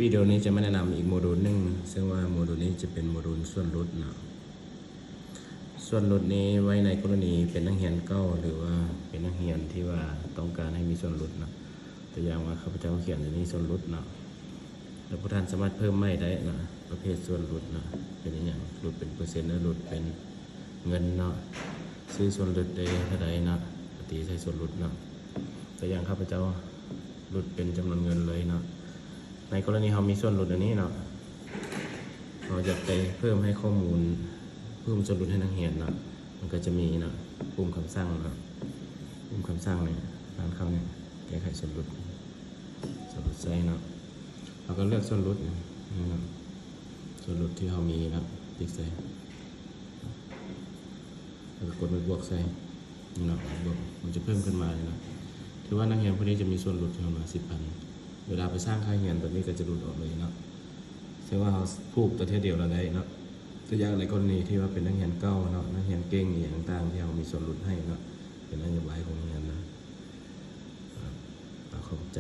วิดีโอนี้จะมาแนะนำอีกโมดูลหนึ่งซึ่งว่าโมดูลนี้จะเป็นโมดูลส่วนลดเนาะส่วนลดนี้ไว้ในกรณีเป็นนักเรียนเก่าหรือว่าเป็นนักเรียนที่ว่าต้องการให้มีส่วนลดเนาะตัวอย่างว่าข้าพเจ้าเขียนอย่างนี้ส่วนลดเนาะแล้วผู้ท่านสามารถเพิ่มไม่ได้นะประเภทส่วนลดเนาะเป็นอย่างลดเป็นเปอร์เซ็นต์หรือลดเป็นเงินเนาะซื้อส่วนลดได้เท่าใดเนาะปกติใช้ส่วนลดเนาะตัวอย่างข้าพเจ้าลดเป็นจำนวนเงินเลยเนาะในกรณีเรามีส่วนลดอันนี้เนาะเราจะไปเพิ่มให้ข้อมูลเพิ่มส่วนลดให้นักเรียนเนาะมันก็จะมีเนาะปุ่มคำสั่งเนาะปุ่มคำสั่งเนี่ยร้านเขาเนี่ยแก้ไขส่วนลดใส่เนาะเราก็เลือกส่วนลดนี่เนาะส่วนลดที่เรามีนะติ๊กใส่แล้วก็กดไปบวกใส่เนาะบวกมันจะเพิ่มขึ้นมาเลยเนาะถือว่านักเรียนพวกนี้จะมีส่วนลดประมาณ10,000เวลาไปสร้างค่าเรียนตัวนี้ก็จะหลุดออกเลยเนาะใช่ว่าเราผูกตัวเดียวเราได้เนาะตัวอย่างในกรณีที่ว่าเป็นนักเรียนเก่าเนาะนักเรียนเก่งอย่างต่างๆที่เรามีส่วนลดให้เนาะเป็นนโยบายของโรงเรียนนะขอบใจ